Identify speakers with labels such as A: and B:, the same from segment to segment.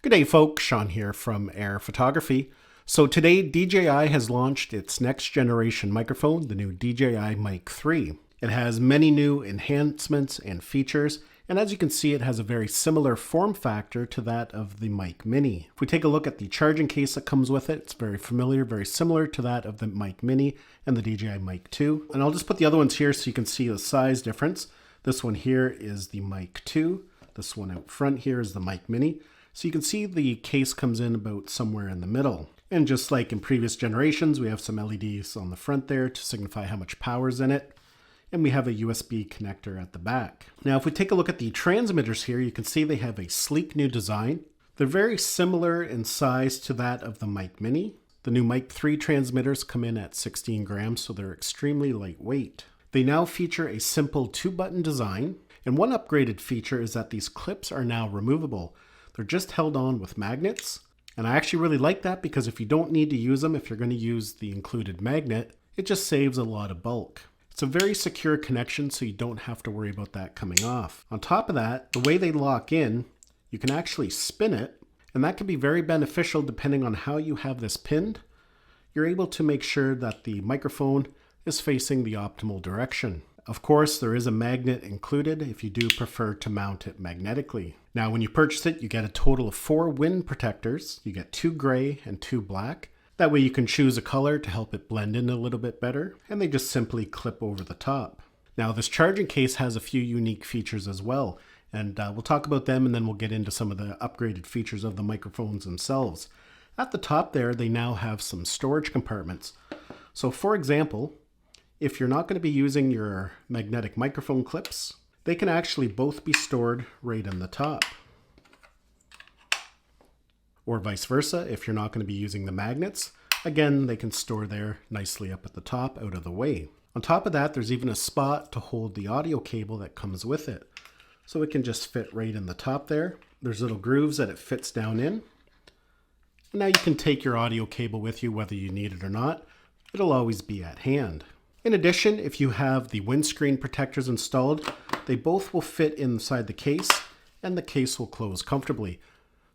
A: Good day, folks. Sean here from Air Photography. So today, DJI has launched its next generation microphone, the new DJI Mic 3. It has many new enhancements and features, and as you can see, it has a very similar form factor to that of the Mic Mini. If we take a look at the charging case that comes with it, it's very familiar, very similar to that of the Mic Mini and the DJI Mic 2. And I'll just put the other ones here so you can see the size difference. This one here is the Mic 2. This one out front here is the Mic Mini. So you can see the case comes in about somewhere in the middle. And just like in previous generations, we have some LEDs on the front there to signify how much power is in it. And we have a USB connector at the back. Now, if we take a look at the transmitters here, you can see they have a sleek new design. They're very similar in size to that of the Mic Mini. The new Mic 3 transmitters come in at 16 grams, so they're extremely lightweight. They now feature a simple 2-button design. And one upgraded feature is that these clips are now removable. They're just held on with magnets. And I actually really like that because if you don't need to use them, if you're going to use the included magnet, it just saves a lot of bulk. It's a very secure connection, so you don't have to worry about that coming off. On top of that, the way they lock in, you can actually spin it, and that can be very beneficial depending on how you have this pinned. You're able to make sure that the microphone is facing the optimal direction. Of course, there is a magnet included if you do prefer to mount it magnetically. Now, when you purchase it, you get a total of 4 wind protectors. You get 2 gray and 2 black. That way you can choose a color to help it blend in a little bit better, and they just simply clip over the top. Now, this charging case has a few unique features as well, and we'll talk about them and then we'll get into some of the upgraded features of the microphones themselves. At the top there, they now have some storage compartments. So for example, if you're not going to be using your magnetic microphone clips, they can actually both be stored right in the top. Or vice versa, if you're not going to be using the magnets, again, they can store there nicely up at the top out of the way. On top of that, there's even a spot to hold the audio cable that comes with it. So it can just fit right in the top there. There's little grooves that it fits down in. And now you can take your audio cable with you whether you need it or not. It'll always be at hand. In addition, if you have the windscreen protectors installed, they both will fit inside the case and the case will close comfortably.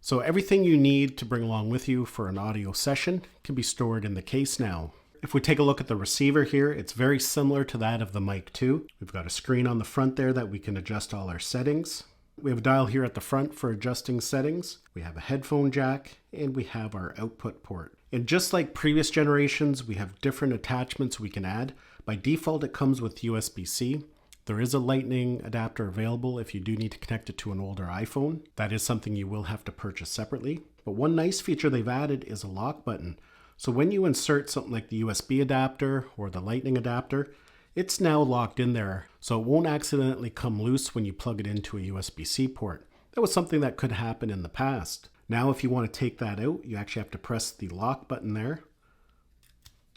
A: So everything you need to bring along with you for an audio session can be stored in the case now. If we take a look at the receiver here, it's very similar to that of the Mic 2. We've got a screen on the front there that we can adjust all our settings. We have a dial here at the front for adjusting settings. We have a headphone jack and we have our output port. And just like previous generations, we have different attachments we can add. By default, it comes with USB-C. There is a lightning adapter available if you do need to connect it to an older iPhone. That is something you will have to purchase separately. But one nice feature they've added is a lock button. So when you insert something like the USB adapter or the lightning adapter, it's now locked in there. So it won't accidentally come loose when you plug it into a USB-C port. That was something that could happen in the past. Now, if you want to take that out, you actually have to press the lock button there,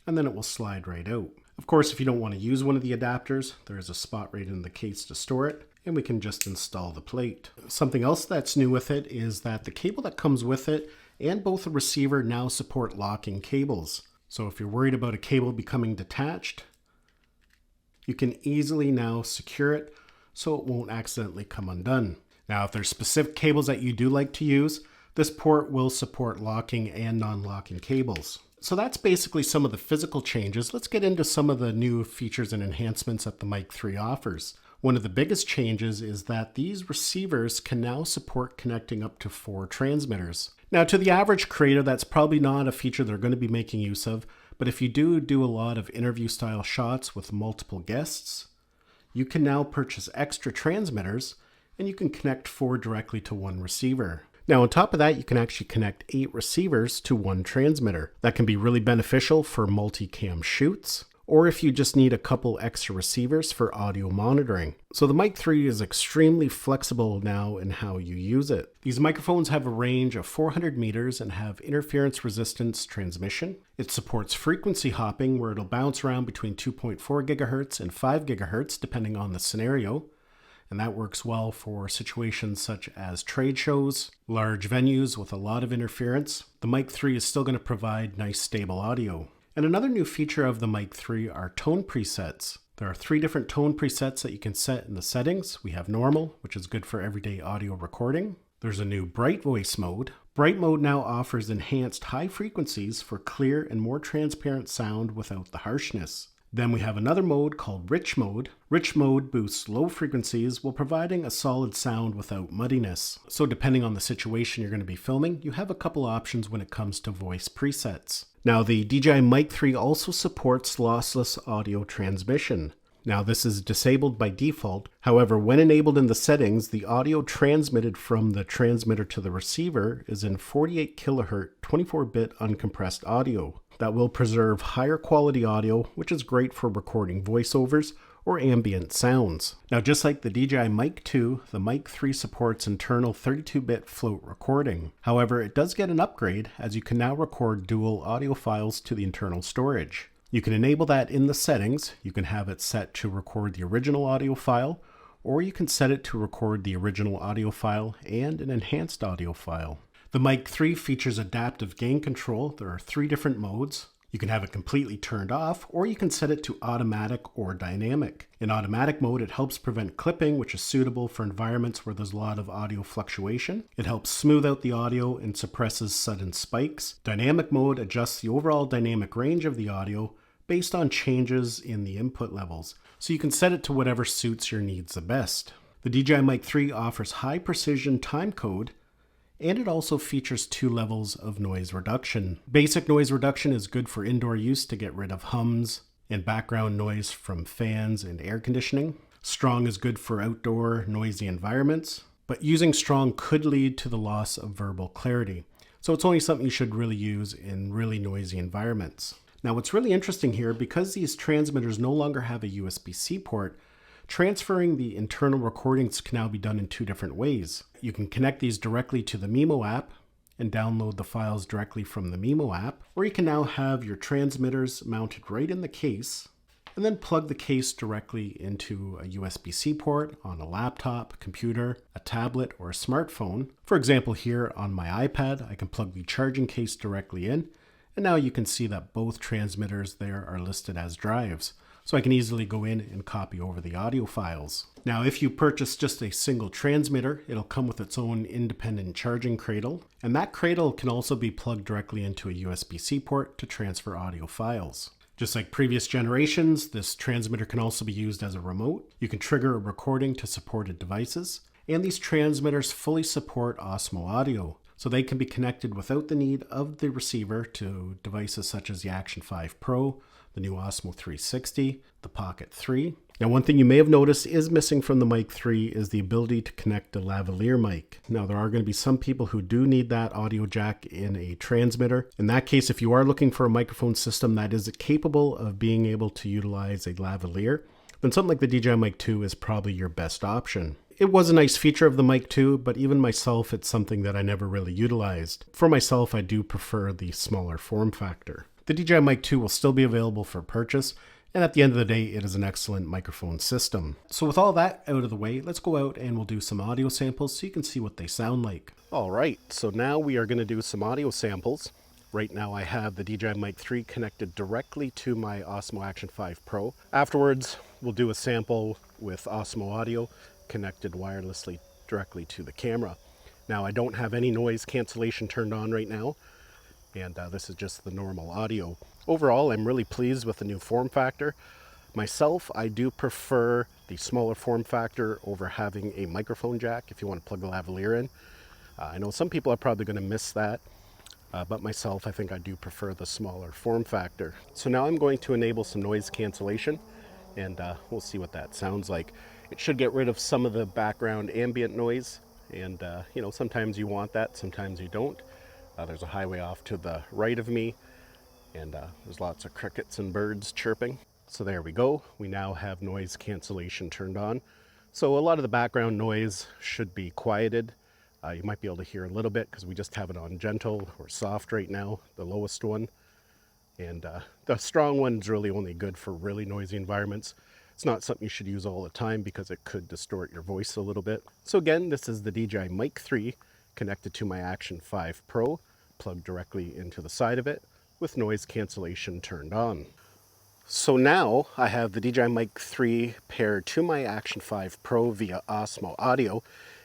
A: and then it will slide right out. Of course, if you don't want to use one of the adapters, there is a spot right in the case to store it, and we can just install the plate. Something else that's new with it is that the cable that comes with it and both the receiver now support locking cables. So if you're worried about a cable becoming detached, you can easily now secure it so it won't accidentally come undone. Now, if there's specific cables that you do like to use, this port will support locking and non-locking cables. So that's basically some of the physical changes. Let's get into some of the new features and enhancements that the Mic 3 offers. One of the biggest changes is that these receivers can now support connecting up to 4 transmitters. Now, to the average creator, that's probably not a feature they're going to be making use of, but if you do a lot of interview style shots with multiple guests, you can now purchase extra transmitters and you can connect 4 directly to one receiver. Now, on top of that, you can actually connect 8 receivers to one transmitter. That can be really beneficial for multicam shoots, or if you just need a couple extra receivers for audio monitoring. So the Mic 3 is extremely flexible now in how you use it. These microphones have a range of 400 meters and have interference resistance transmission. It supports frequency hopping, where it'll bounce around between 2.4 gigahertz and 5 gigahertz, depending on the scenario. And that works well for situations such as trade shows, large venues with a lot of interference. The Mic 3 is still going to provide nice stable audio. And another new feature of the Mic 3 are tone presets. There are 3 different tone presets that you can set in the settings. We have normal, which is good for everyday audio recording. There's a new bright voice mode, Bright mode now offers enhanced high frequencies for clear and more transparent sound without the harshness. Then we have another mode called rich mode. Rich mode boosts low frequencies while providing a solid sound without muddiness. So depending on the situation you're going to be filming, you have a couple options when it comes to voice presets. Now the DJI Mic 3 also supports lossless audio transmission. Now this is disabled by default. However, when enabled in the settings, the audio transmitted from the transmitter to the receiver is in 48 kHz 24-bit uncompressed audio. That will preserve higher quality audio, which is great for recording voiceovers or ambient sounds. Now just like the DJI Mic 2, the Mic 3 supports internal 32-bit float recording. However, it does get an upgrade as you can now record dual audio files to the internal storage. You can enable that in the settings. You can have it set to record the original audio file, or you can set it to record the original audio file and an enhanced audio file. The Mic 3 features adaptive gain control. There are 3 different modes. You can have it completely turned off, or you can set it to automatic or dynamic. In automatic mode, it helps prevent clipping, which is suitable for environments where there's a lot of audio fluctuation. It helps smooth out the audio and suppresses sudden spikes. Dynamic mode adjusts the overall dynamic range of the audio based on changes in the input levels, so you can set it to whatever suits your needs the best. The DJI Mic 3 offers high precision time code, and it also features 2 levels of noise reduction. Basic noise reduction is good for indoor use to get rid of hums and background noise from fans and air conditioning. Strong is good for outdoor noisy environments, but using strong could lead to the loss of verbal clarity. So it's only something you should really use in really noisy environments. Now what's really interesting here, because these transmitters no longer have a USB-C port, transferring the internal recordings can now be done in 2 different ways. You can connect these directly to the Mimo app and download the files directly from the Mimo app, or you can now have your transmitters mounted right in the case and then plug the case directly into a USB-C port on a laptop, computer, a tablet, or a smartphone. For example, here on my iPad, I can plug the charging case directly in, and now you can see that both transmitters there are listed as drives. So I can easily go in and copy over the audio files. Now, if you purchase just a single transmitter, it'll come with its own independent charging cradle, and that cradle can also be plugged directly into a USB-C port to transfer audio files. Just like previous generations, this transmitter can also be used as a remote. You can trigger a recording to supported devices, and these transmitters fully support Osmo audio, so they can be connected without the need of the receiver to devices such as the Action 5 Pro, the new Osmo 360, the Pocket 3. Now, one thing you may have noticed is missing from the Mic 3 is the ability to connect a lavalier mic. Now, there are going to be some people who do need that audio jack in a transmitter. In that case, if you are looking for a microphone system that is capable of being able to utilize a lavalier, then something like the DJI Mic 2 is probably your best option. It was a nice feature of the Mic 2, but even myself, it's something that I never really utilized. For myself, I do prefer the smaller form factor. The DJI Mic 2 will still be available for purchase, and at the end of the day, it is an excellent microphone system. So with all that out of the way, let's go out and we'll do some audio samples so you can see what they sound like. All right, so now we are going to do some audio samples. Right now I have the DJI Mic 3 connected directly to my Osmo Action 5 Pro. Afterwards, we'll do a sample with Osmo Audio connected wirelessly directly to the camera. Now, I don't have any noise cancellation turned on right now, and this is just the normal audio. Overall, I'm really pleased with the new form factor. Myself, I do prefer the smaller form factor over having a microphone jack if you want to plug the lavalier in. I know some people are probably going to miss that, but myself, I think I do prefer the smaller form factor. So now I'm going to enable some noise cancellation, and we'll see what that sounds like. It should get rid of some of the background ambient noise, and you know, sometimes you want that, sometimes you don't. There's a highway off to the right of me, and there's lots of crickets and birds chirping. So there we go. We now have noise cancellation turned on. So a lot of the background noise should be quieted. You might be able to hear a little bit because we just have it on gentle or soft right now, the lowest one. And the strong one's really only good for really noisy environments. It's not something you should use all the time because it could distort your voice a little bit. So again, this is the DJI Mic 3 connected to my Action 5 Pro, plugged directly into the side of it with noise cancellation turned on. So now I have the DJI Mic 3 paired to my Action 5 Pro via Osmo Audio,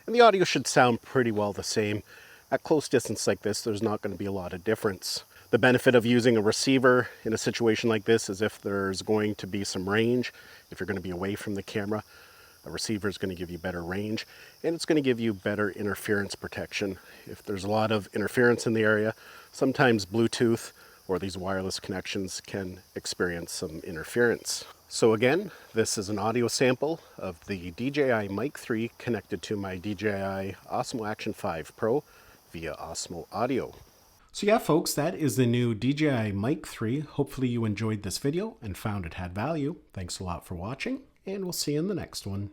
A: and the audio should sound pretty well the same. At close distance like this, there's not going to be a lot of difference. The benefit of using a receiver in a situation like this is if there's going to be some range, if you're going to be away from the camera, a receiver is going to give you better range, and it's going to give you better interference protection. If there's a lot of interference in the area, sometimes Bluetooth or these wireless connections can experience some interference. So again, this is an audio sample of the DJI Mic 3 connected to my DJI Osmo Action 5 Pro via Osmo Audio. So yeah, folks, that is the new DJI Mic 3. Hopefully you enjoyed this video and found it had value. Thanks a lot for watching, and we'll see you in the next one.